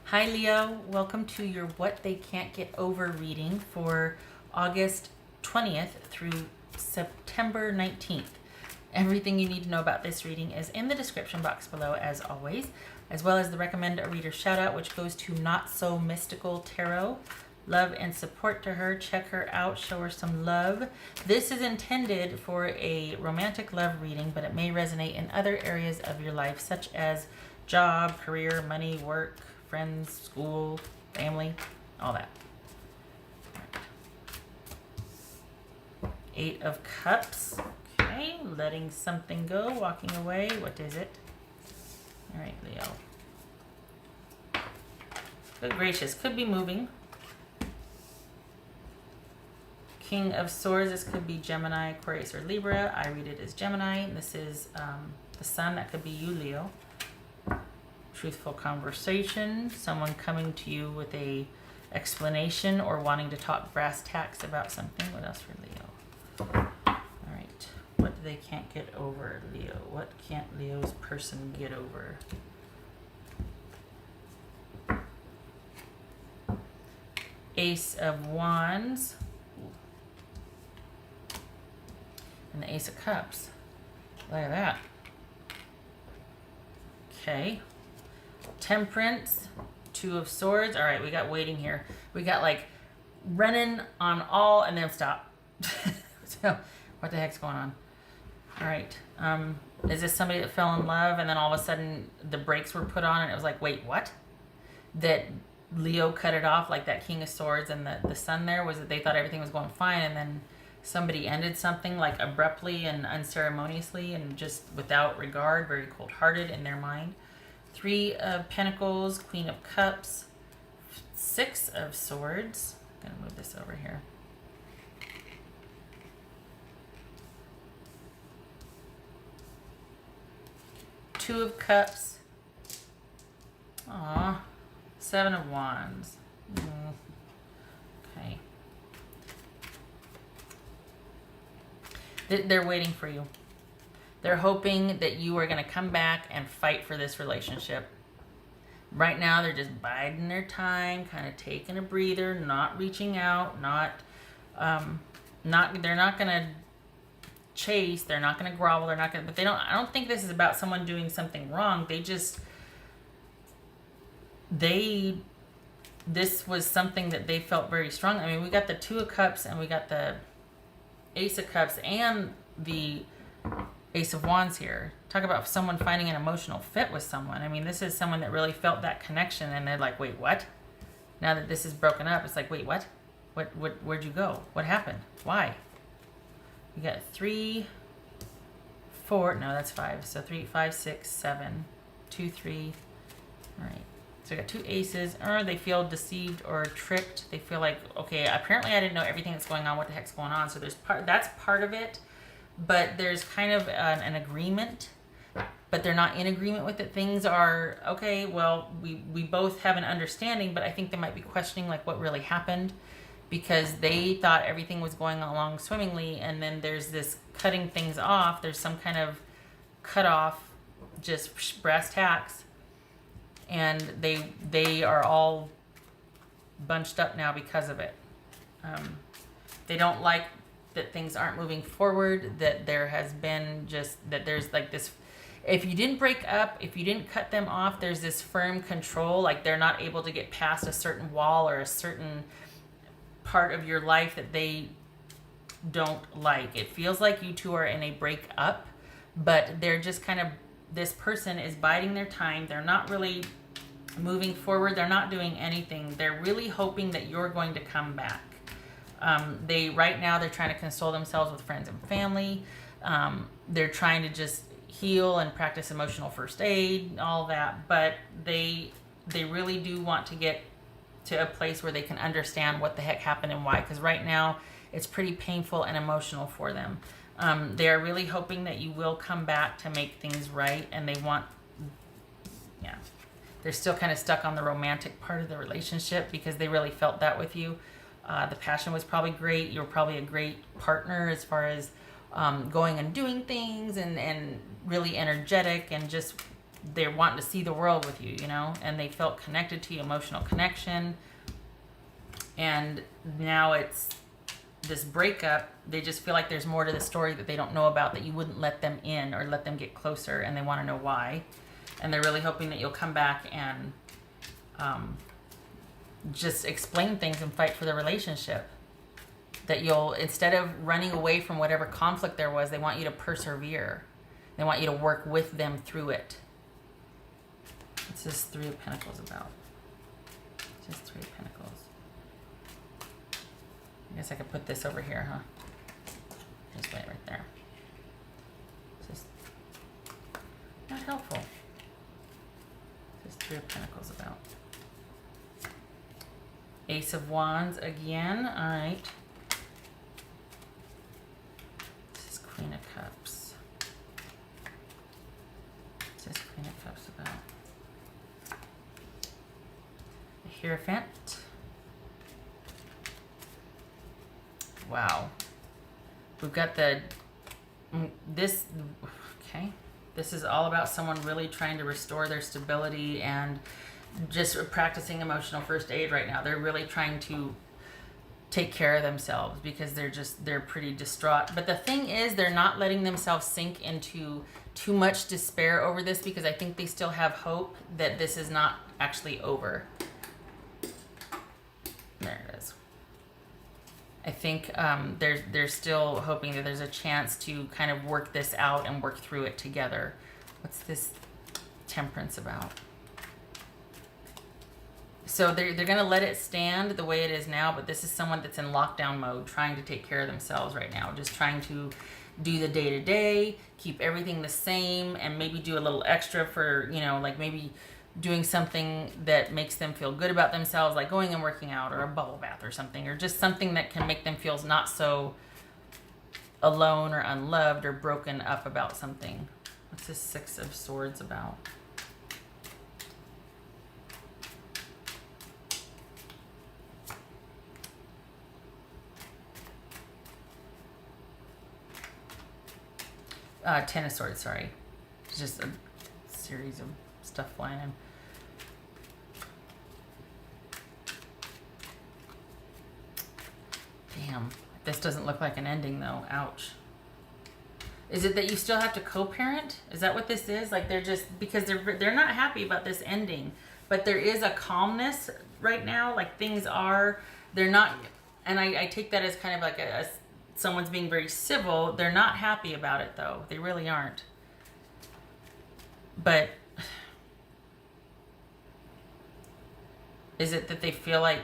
Hi Leo, welcome to your What They Can't Get Over reading for August 20th through September 19th. Everything you need to know about this reading is in the description box below as always, as well as the Recommend a Reader shout out, which goes to Not So Mystical Tarot. Love and support to her. Check her out, show her some love. This is intended for a romantic love reading, but it may resonate in other areas of your life, such as job, career, money, work, friends, school, family, all that. Eight of Cups. Okay, letting something go, walking away. What is it? All right, Leo. Good gracious, could be moving. King of Swords, this could be Gemini, Aquarius, or Libra. I read it as Gemini. This is the Sun, that could be you, Leo. Truthful conversation, someone coming to you with a explanation or wanting to talk brass tacks about something. What else for Leo? All right, what they can't get over, Leo. What can't Leo's person get over? Ace of Wands. And the Ace of Cups. Look at that. Okay. Temperance. Two of Swords. All right, we got waiting here. We got like running on all and then stop. So what the heck's going on? All right. Is this somebody that fell in love and then all of a sudden the brakes were put on and it was like, wait, what? That Leo cut it off, like that King of Swords and the Sun there, was that they thought everything was going fine and then somebody ended something like abruptly and unceremoniously and just without regard, very cold-hearted in their mind. Three of Pentacles, Queen of Cups, Six of Swords. I'm gonna move this over here. Two of Cups. Aw. Seven of Wands. Okay. They're waiting for you. They're hoping that you are going to come back and fight for this relationship. Right now, they're just biding their time, kind of taking a breather, not reaching out, they're not going to chase, they're not going to grovel, I don't think this is about someone doing something wrong. This was something that they felt very strong. I mean, we got the Two of Cups and we got the Ace of Cups and the Ace of Wands here. Talk about someone finding an emotional fit with someone. I mean, this is someone that really felt that connection and they're like, wait, what? Now that this is broken up, it's like, wait, what? Where'd you go? What happened? Why? You got 3, 4, no, that's 5. So 3, 5, 6, 7, 2, 3. All right. So we got two aces, or they feel deceived or tricked. They feel like, okay, apparently I didn't know everything that's going on. What the heck's going on? So that's part of it, but there's kind of an agreement, but they're not in agreement with it. Things are, okay, well, we both have an understanding, but I think they might be questioning like what really happened because they thought everything was going along swimmingly, and then there's this cutting things off. There's some kind of cut off, just brass tacks. And they are all bunched up now because of it. They don't like that things aren't moving forward, that there has been that there's like this, if you didn't break up, if you didn't cut them off, there's this firm control, like they're not able to get past a certain wall or a certain part of your life that they don't like. It feels like you two are in a breakup, but they're just kind of, this person is biding their time. They're not really moving forward. They're not doing anything. They're really hoping that you're going to come back. Right now, they're trying to console themselves with friends and family. They're trying to just heal and practice emotional first aid, all that. But they really do want to get to a place where they can understand what the heck happened and why. Because right now, it's pretty painful and emotional for them. They are really hoping that you will come back to make things right, and they're still kind of stuck on the romantic part of the relationship because they really felt that with you. The passion was probably great. You were probably a great partner as far as going and doing things and really energetic and just they're wanting to see the world with you, you know, and they felt connected to you, emotional connection. And now it's this breakup. They just feel like there's more to the story that they don't know about, that you wouldn't let them in or let them get closer, and they want to know why. And they're really hoping that you'll come back and just explain things and fight for the relationship. That you'll, instead of running away from whatever conflict there was, they want you to persevere. They want you to work with them through it. What's this Three of Pentacles about? Just Three of Pentacles. I guess I could put this over here, huh? Just lay it right there. It's just not helpful. Just Three of Pentacles about. Ace of Wands again. All right. This is Queen of Cups. This is Queen of Cups about. The Hierophant. Wow. We've got the, this, okay. This is all about someone really trying to restore their stability and just practicing emotional first aid right now. They're really trying to take care of themselves because they're pretty distraught. But the thing is, they're not letting themselves sink into too much despair over this, because I think they still have hope that this is not actually over. There it is. I think they're still hoping that there's a chance to kind of work this out and work through it together. What's this Temperance about? So they're going to let it stand the way it is now, but this is someone that's in lockdown mode, trying to take care of themselves right now, just trying to do the day-to-day, keep everything the same, and maybe do a little extra for, you know, like maybe doing something that makes them feel good about themselves, like going and working out, or a bubble bath or something, or just something that can make them feel not so alone or unloved or broken up about something. What's this Six of Swords about? Ten of Swords, sorry. It's just a series of stuff flying in. Damn, this doesn't look like an ending though. Ouch. Is it that you still have to co-parent? Is that what this is? Like they're just, because they're not happy about this ending, but there is a calmness right now. Like things are, they're not, and I take that as kind of like someone's being very civil. They're not happy about it though. They really aren't. But is it that they feel like,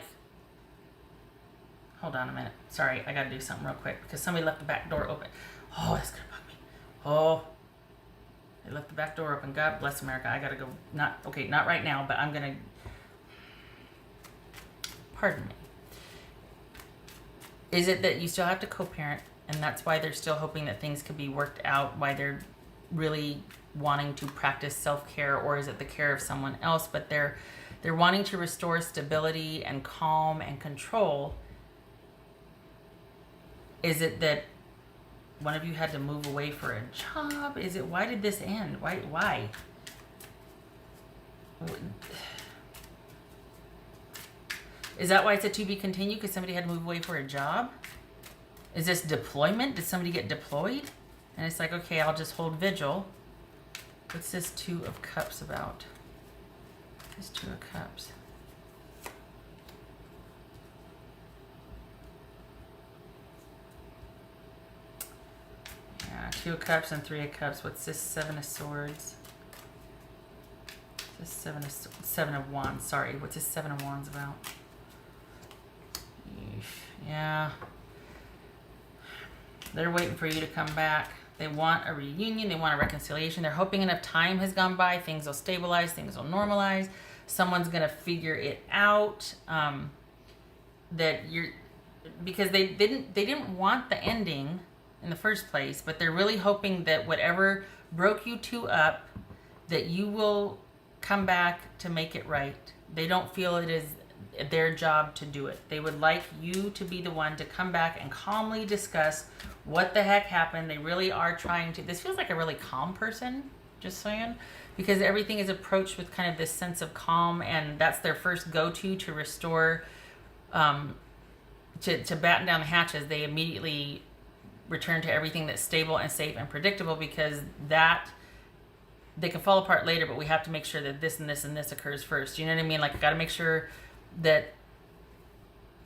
hold on a minute. Sorry, I gotta do something real quick because somebody left the back door open. Oh, that's gonna bug me. Oh, they left the back door open. God bless America. I gotta go. Not right now, but I'm gonna, pardon me. Is it that you still have to co-parent, and that's why they're still hoping that things could be worked out, why they're really wanting to practice self-care, or is it the care of someone else, but they're wanting to restore stability and calm and control? Is it that one of you had to move away for a job? Is it, why did this end? Why? Is that why it's a to be continued? Because somebody had to move away for a job? Is this deployment? Did somebody get deployed? And it's like, okay, I'll just hold vigil. What's this Two of Cups about? This Two of Cups. Yeah, Two of Cups and Three of Cups. What's this Seven of Swords? This Seven of Wands. Sorry, what's this Seven of Wands about? Yeah. They're waiting for you to come back. They want a reunion. They want a reconciliation. They're hoping enough time has gone by. Things will stabilize. Things will normalize. Someone's going to figure it out. Because they didn't want the ending in the first place, but they're really hoping that whatever broke you two up, that you will come back to make it right. They don't feel it is their job to do it. They would like you to be the one to come back and calmly discuss what the heck happened. They really are trying to, this feels like a really calm person. just saying, because everything is approached with kind of this sense of calm, and that's their first go-to to restore, to batten down the hatches. They immediately return to everything that's stable and safe and predictable, because that they can fall apart later, but we have to make sure that this and this and this occurs first. You know what I mean? Like, I got to make sure that,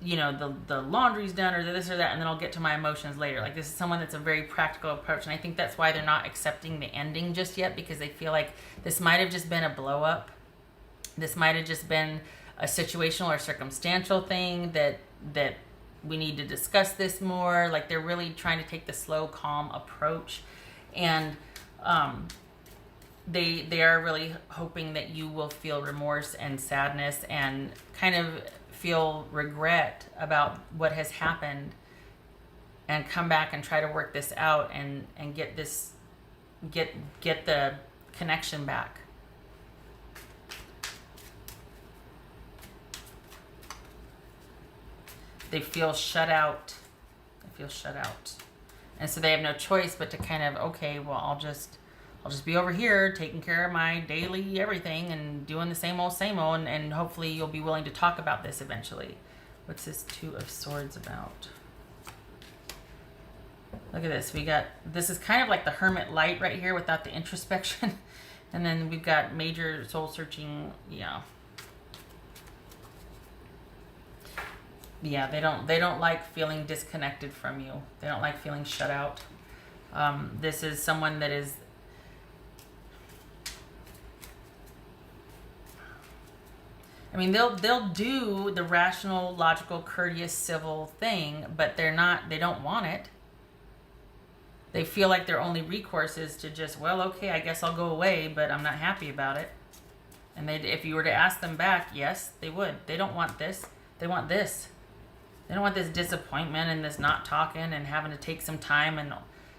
you know, the laundry's done, or this or that, and then I'll get to my emotions later. Like, this is someone that's a very practical approach, and I think that's why they're not accepting the ending just yet, because they feel like this might have just been a blow up. This might have just been a situational or circumstantial thing that we need to discuss this more. Like, they're really trying to take the slow, calm approach, and they are really hoping that you will feel remorse and sadness and kind of feel regret about what has happened, and come back and try to work this out and get the connection back. They feel shut out. They feel shut out. And so they have no choice but to kind of, okay, well, I'll just be over here taking care of my daily everything and doing the same old, and hopefully you'll be willing to talk about this eventually. What's this Two of Swords about? Look at this. This is kind of like the Hermit light right here without the introspection. And then we've got major soul searching. Yeah. Yeah, they don't like feeling disconnected from you. They don't like feeling shut out. This is someone that is, I mean, they'll do the rational, logical, courteous, civil thing, but they don't want it. They feel like their only recourse is to just, well, okay, I guess I'll go away, but I'm not happy about it. And if you were to ask them back, yes, they would. They don't want this. They want this. They don't want this disappointment and this not talking and having to take some time and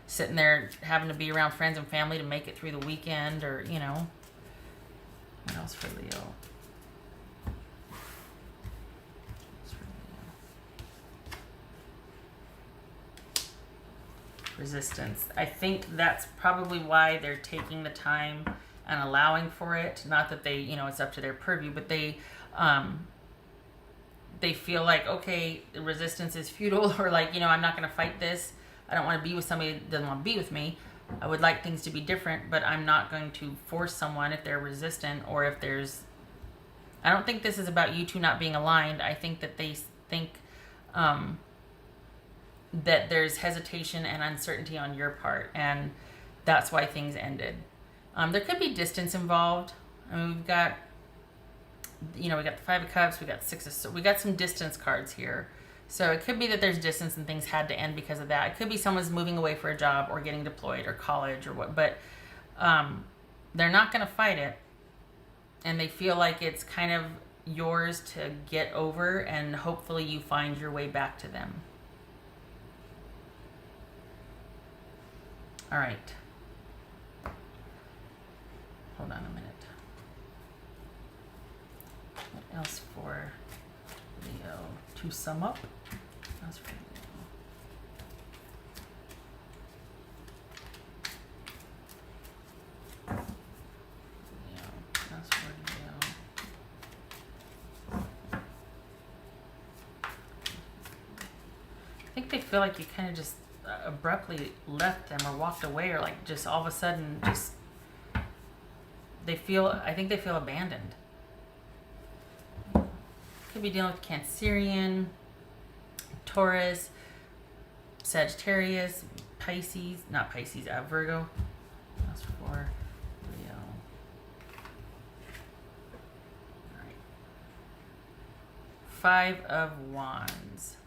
sitting there having to be around friends and family to make it through the weekend, or, you know. What else for Leo? Resistance. I think that's probably why they're taking the time and allowing for it. Not that they, you know, it's up to their purview, but they feel like, okay, resistance is futile, or like, you know, I'm not going to fight this. I don't want to be with somebody that doesn't want to be with me. I would like things to be different, but I'm not going to force someone if they're resistant, or if there's, I don't think this is about you two not being aligned. I think that they think that there's hesitation and uncertainty on your part, and that's why things ended. There could be distance involved. I mean, we've got, you know, we got the Five of Cups, we got Six of Swords, we got some distance cards here. So it could be that there's distance and things had to end because of that. It could be someone's moving away for a job or getting deployed or college or what, but they're not going to fight it. And they feel like it's kind of yours to get over, and hopefully you find your way back to them. All right. Hold on a minute. What else for Leo to sum up? What else for Leo? Leo. What else for Leo? I think they feel like you kind of just abruptly left them or walked away, or like just all of a sudden just I think they feel abandoned. Could be dealing with Cancerian, Taurus, Sagittarius, Pisces, not Pisces, Virgo. That's for Leo. All right. Five of Wands.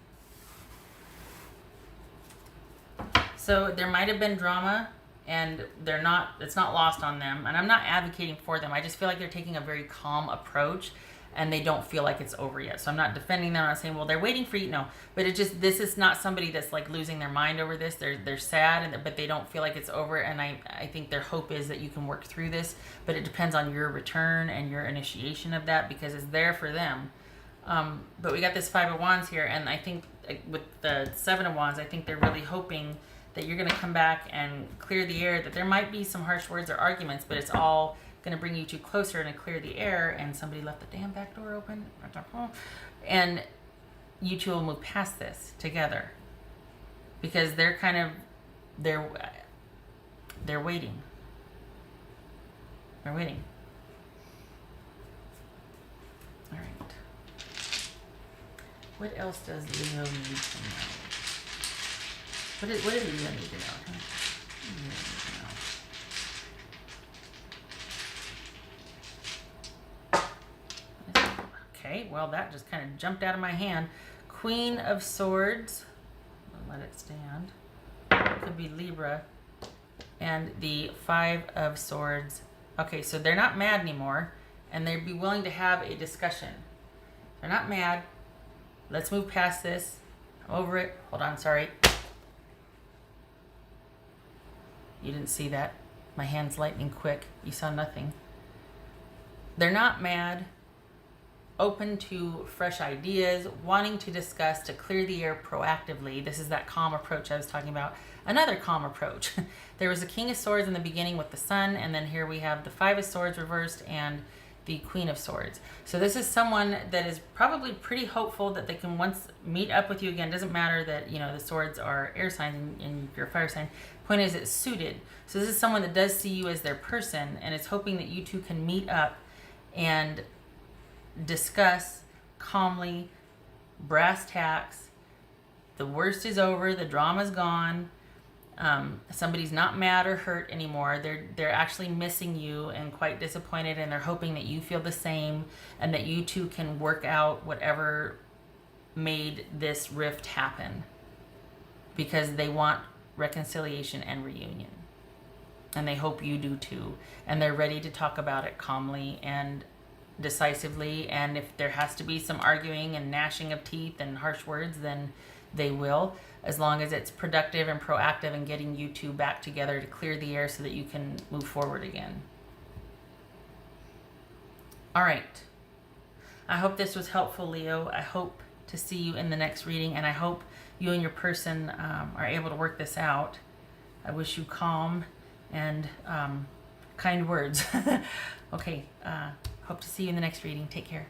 So there might have been drama, and it's not lost on them. And I'm not advocating for them. I just feel like they're taking a very calm approach, and they don't feel like it's over yet. So I'm not defending them. I'm not saying, well, they're waiting for you. No, but this is not somebody that's like losing their mind over this. They're sad, but they don't feel like it's over. And I think their hope is that you can work through this, but it depends on your return and your initiation of that, because it's there for them. But we got this Five of Wands here, and I think with the Seven of Wands, I think they're really hoping that you're going to come back and clear the air, that there might be some harsh words or arguments, but it's all going to bring you two closer and clear the air. And somebody left the damn back door open. And you two will move past this together. Because they're kind of, they're waiting. They're waiting. All right. What else does Leo need to know? What does Leo need to know? What does Leo need to know? Okay, well, that just kind of jumped out of my hand. Queen of Swords. I'll let it stand. Could be Libra. And the Five of Swords. Okay, so they're not mad anymore, and they'd be willing to have a discussion. They're not mad. Let's move past this. I'm over it. Hold on, sorry. You didn't see that. My hand's lightning quick. You saw nothing. They're not mad. Open to fresh ideas, wanting to discuss, to clear the air proactively. This is that calm approach I was talking about. Another calm approach. There was a King of Swords in the beginning with the Sun, and then here we have the Five of Swords reversed and the Queen of Swords. So this is someone that is probably pretty hopeful that they can once meet up with you again. Doesn't matter that, you know, the swords are air signs and you're a fire sign. Point is, it's suited. So this is someone that does see you as their person and is hoping that you two can meet up and discuss calmly, brass tacks. The worst is over. The drama's gone. Somebody's not mad or hurt anymore. They're actually missing you and quite disappointed, and they're hoping that you feel the same and that you two can work out whatever made this rift happen, because they want reconciliation and reunion, and they hope you do too, and they're ready to talk about it calmly and decisively. And if there has to be some arguing and gnashing of teeth and harsh words, then they will, as long as it's productive and proactive and getting you two back together to clear the air so that you can move forward again. All right. I hope this was helpful, Leo. I hope to see you in the next reading, and I hope you and your person are able to work this out. I wish you calm and kind words. Okay. Hope to see you in the next reading. Take care.